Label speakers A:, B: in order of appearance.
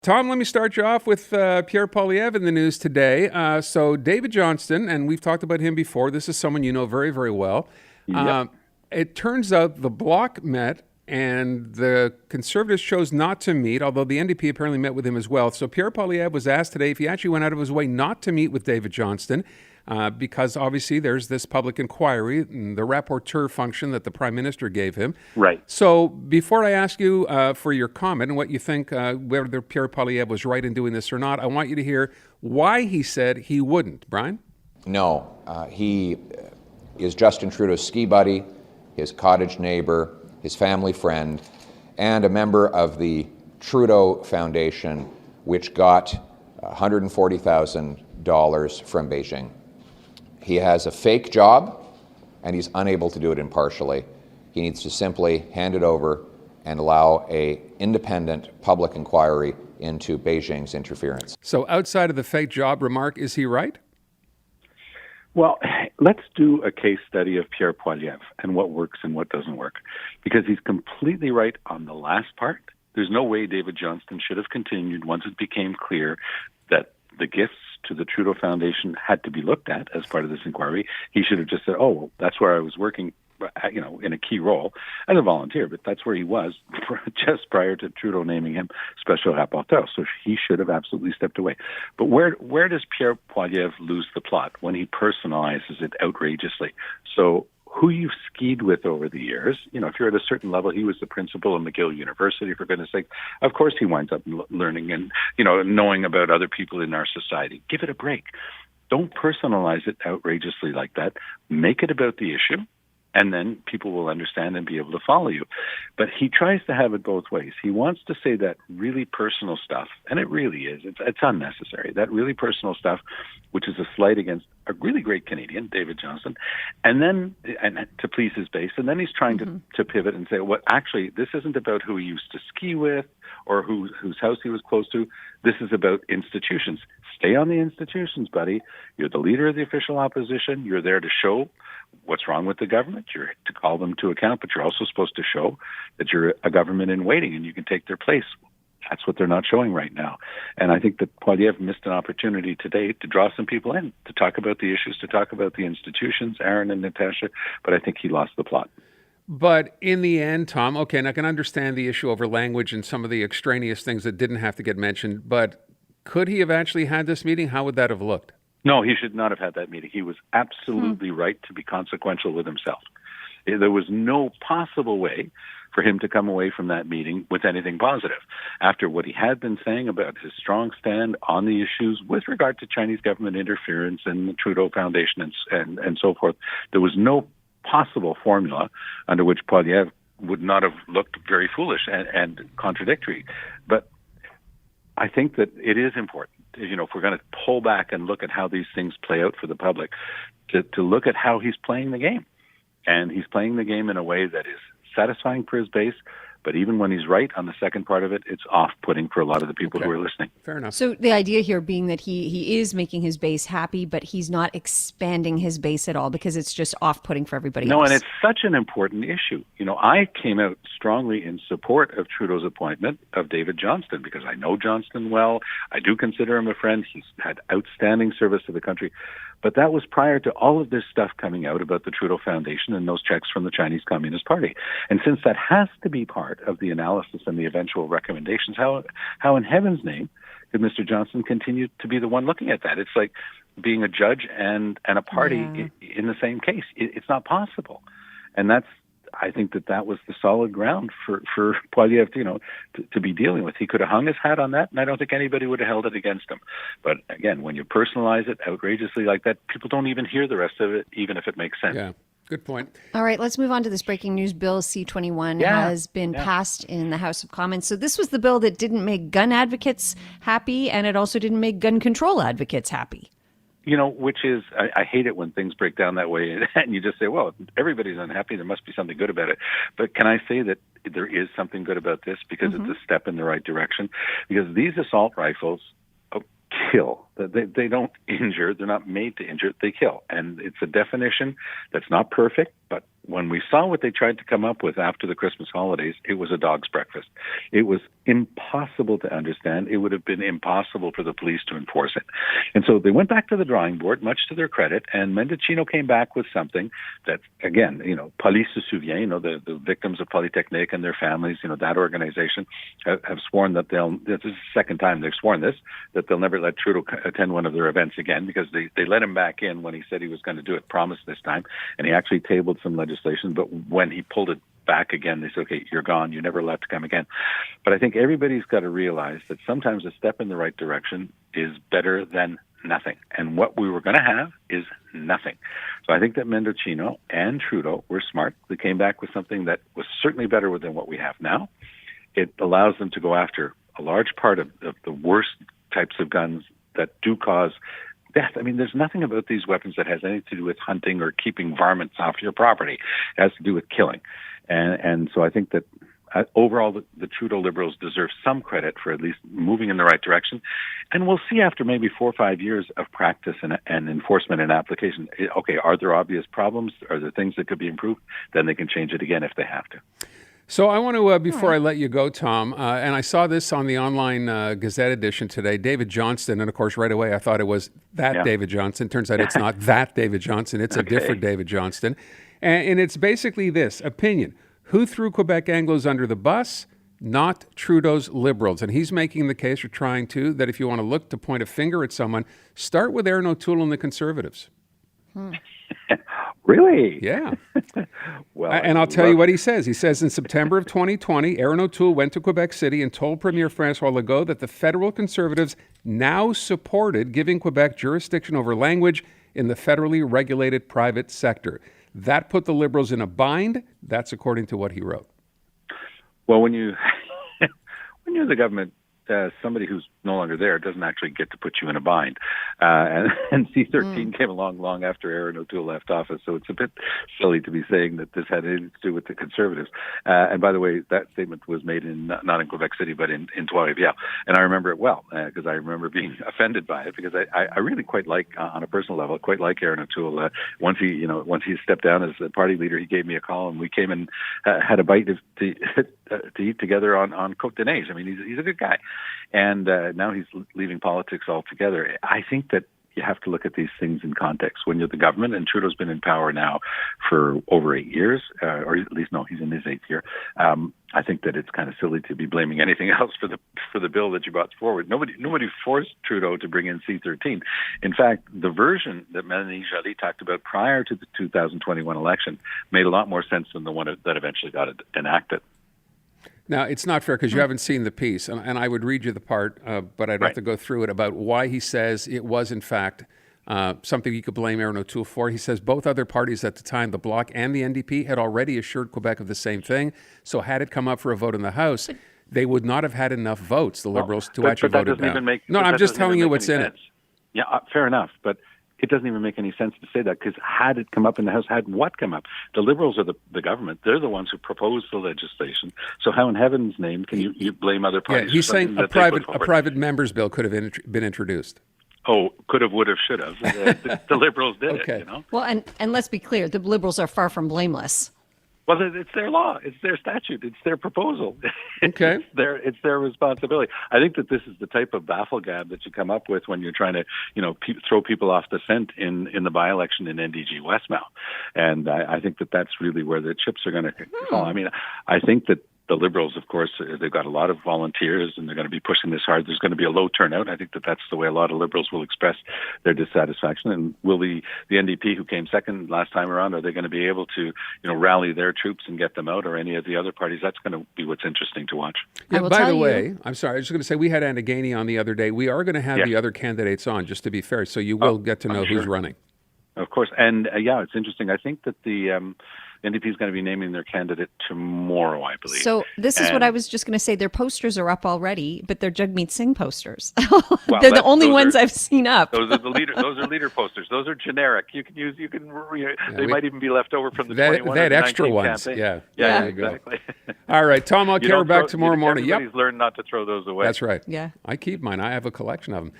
A: Tom, let me start you off with Pierre Poilievre in the news today. So David Johnston, and we've talked about him before. This is someone you know very, very well.
B: Yep.
A: It turns out the Bloc met and the Conservatives chose not to meet, although the NDP apparently met with him as well. So Pierre Poilievre was asked today if he actually went out of his way not to meet with David Johnston, because obviously there's this public inquiry, the rapporteur function that the Prime Minister gave him.
B: Right.
A: So before I ask you for your comment and what you think, whether Pierre Poilievre was right in doing this or not, I want you to hear why he said he wouldn't. Brian?
C: No, he is Justin Trudeau's ski buddy, his cottage neighbor, his family friend, and a member of the Trudeau Foundation, which got $140,000 from Beijing. He has a fake job, and he's unable to do it impartially. He needs to simply hand it over and allow an independent public inquiry into Beijing's interference.
A: So outside of the fake job remark, is he right?
B: Well, let's do a case study of Pierre Poilievre and what works and what doesn't work, because he's completely right on the last part. There's no way David Johnston should have continued once it became clear that the gifts to the Trudeau Foundation had to be looked at as part of this inquiry. He should have just said, oh, well, that's where I was working, in a key role as a volunteer, but that's where he was just prior to Trudeau naming him special rapporteur. So he should have absolutely stepped away. But where does Pierre Poilievre lose the plot? When he personalizes it outrageously. So who you've skied with over the years, if you're at a certain level, he was the principal of McGill University, for goodness sake. Of course he winds up learning and, knowing about other people in our society. Give it a break. Don't personalize it outrageously like that. Make it about the issue, and then people will understand and be able to follow you. But he tries to have it both ways. He wants to say that really personal stuff, and it really is. It's unnecessary. That really personal stuff, which is a slight against a really great Canadian, David Johnston, and to please his base. And then he's trying to pivot and say, well, actually, this isn't about who he used to ski with or whose house he was close to. This is about institutions. Stay on the institutions, buddy. You're the leader of the official opposition. You're there to show what's wrong with the government. You're to call them to account, but you're also supposed to show that you're a government in waiting and you can take their place. That's what they're not showing right now. And I think that Poilievre missed an opportunity today to draw some people in, to talk about the issues, to talk about the institutions, Aaron and Natasha, but I think he lost the plot.
A: But in the end, Tom, okay, and I can understand the issue over language and some of the extraneous things that didn't have to get mentioned, but could he have actually had this meeting? How would that have looked?
B: No, he should not have had that meeting. He was absolutely right to be consequential with himself. There was no possible way for him to come away from that meeting with anything positive. After what he had been saying about his strong stand on the issues with regard to Chinese government interference and the Trudeau Foundation and so forth, there was no possible formula under which Poilievre would not have looked very foolish and contradictory. But I think that it is important, if we're going to pull back and look at how these things play out for the public, to look at how he's playing the game. And he's playing the game in a way that is satisfying for his base, but even when he's right on the second part of it, it's off-putting for a lot of the people who are listening.
A: Fair enough.
D: So the idea here being that he is making his base happy, but he's not expanding his base at all because it's just off-putting for everybody else.
B: No, and it's such an important issue. I came out strongly in support of Trudeau's appointment of David Johnston because I know Johnston well. I do consider him a friend. He's had outstanding service to the country. But that was prior to all of this stuff coming out about the Trudeau Foundation and those checks from the Chinese Communist Party. And since that has to be part of the analysis and the eventual recommendations, how in heaven's name could Mr. Johnston continue to be the one looking at that? It's like being a judge and a party in the same case. It's not possible. And I think that was the solid ground for Poilievre, to be dealing with. He could have hung his hat on that, and I don't think anybody would have held it against him. But again, when you personalize it outrageously like that, people don't even hear the rest of it, even if it makes sense.
A: Yeah, good point.
D: All right, let's move on to this breaking news. Bill C-21 has been passed in the House of Commons. So this was the bill that didn't make gun advocates happy, and it also didn't make gun control advocates happy.
B: Which is, I hate it when things break down that way and you just say, well, everybody's unhappy. There must be something good about it. But can I say that there is something good about this because it's a step in the right direction? Because these assault rifles kill. They don't injure. They're not made to injure. They kill. And it's a definition that's not perfect, but when we saw what they tried to come up with after the Christmas holidays, it was a dog's breakfast. It was impossible to understand. It would have been impossible for the police to enforce it. And so they went back to the drawing board, much to their credit, and Mendocino came back with something that, again, Police se souvient, the victims of Polytechnique and their families, that organization have sworn that this is the second time they've sworn this, that they'll never let Trudeau attend one of their events again, because they let him back in when he said he was going to do it, promised this time, and he actually tabled some legislation. But when he pulled it back again, they said, okay, you're gone. You're never allowed to come again. But I think everybody's got to realize that sometimes a step in the right direction is better than nothing. And what we were going to have is nothing. So I think that Mendocino and Trudeau were smart. They came back with something that was certainly better than what we have now. It allows them to go after a large part of the worst types of guns that do cause death. I mean, there's nothing about these weapons that has anything to do with hunting or keeping varmints off your property. It has to do with killing. And so I think that overall, the Trudeau Liberals deserve some credit for at least moving in the right direction. And we'll see after maybe 4 or 5 years of practice and enforcement and application, okay, are there obvious problems? Are there things that could be improved? Then they can change it again if they have to.
A: So I want to, before I let you go, Tom, and I saw this on the online Gazette edition today, David Johnston, and of course right away I thought it was David Johnston. Turns out it's not that David Johnston, it's a different David Johnston. And it's basically this, opinion. Who threw Quebec Anglos under the bus? Not Trudeau's Liberals. And he's making the case, or trying to, that if you want to look to point a finger at someone, start with Erin O'Toole and the Conservatives.
B: Really?
A: Yeah.
B: Well,
A: and I'll tell you what he says. He says in September of 2020, Erin O'Toole went to Quebec City and told Premier François Legault that the federal Conservatives now supported giving Quebec jurisdiction over language in the federally regulated private sector. That put the Liberals in a bind. That's according to what he wrote.
B: Well, when you're the government, somebody who's no longer there doesn't actually get to put you in a bind. And C-13 came along long after Erin O'Toole left office, so it's a bit silly to be saying that this had anything to do with the Conservatives. And by the way, that statement was made not in Quebec City, but in Poilievre. And I remember it well, because I remember being offended by it, because I really quite like, on a personal level, quite like Erin O'Toole. Once he stepped down as the party leader, he gave me a call, and we came and had a bite to eat together on Côte de Neige. I mean, he's a good guy. And now he's leaving politics altogether. I think that you have to look at these things in context. When you're the government, and Trudeau's been in power now for over 8 years, or at least, no, he's in his 8th year. I think that it's kind of silly to be blaming anything else for the bill that you brought forward. Nobody forced Trudeau to bring in C-13. In fact, the version that Mélanie Joly talked about prior to the 2021 election made a lot more sense than the one that eventually got enacted.
A: Now, it's not fair because you haven't seen the piece, and I would read you the part, but I'd have to go through it about why he says it was, in fact, something you could blame Erin O'Toole for. He says both other parties at the time, the Bloc and the NDP, had already assured Quebec of the same thing. So had it come up for a vote in the House, they would not have had enough votes, the Liberals, to actually vote it down. No, I'm just telling you what's in it.
B: Yeah, fair enough, but it doesn't even make any sense to say that, because had it come up in the House, had what come up? The Liberals are the government. They're the ones who proposed the legislation. So how in heaven's name can you blame other parties?
A: Yeah, he's saying a private member's bill could have been introduced.
B: Oh, could have, would have, should have. The Liberals did it,
D: Well, and let's be clear, the Liberals are far from blameless.
B: Well, it's their law. It's their statute. It's their proposal.
A: Okay.
B: It's their responsibility. I think that this is the type of bafflegab that you come up with when you're trying to, throw people off the scent in the by-election in NDG Westmount. And I think that that's really where the chips are going to fall. I mean, I think that the Liberals, of course, they've got a lot of volunteers, and they're going to be pushing this hard. There's going to be a low turnout. I think that that's the way a lot of Liberals will express their dissatisfaction. And will the NDP, who came second last time around, are they going to be able to, rally their troops and get them out, or any of the other parties? That's going to be what's interesting to watch.
A: Yeah, by the way, I'm sorry, I was just going to say, we had Anna Gainey on the other day. We are going to have the other candidates on, just to be fair, so you will get to know who's running.
B: Of course. And, it's interesting. I think that the NDP is going to be naming their candidate tomorrow, I believe.
D: So this is what I was just going to say. Their posters are up already, but they're Jagmeet Singh posters.
B: Well,
D: they're the only ones I've seen up.
B: Those are the leader. Those are leader posters. Those are generic. You can use. They might even be left over from the 21.
A: They had extra ones.
B: Campaign.
A: Yeah.
B: Exactly.
A: All right, Tom Mulcair back tomorrow morning.
B: Everybody's learned not to throw those away.
A: That's right.
D: Yeah.
A: I keep mine. I have a collection of them.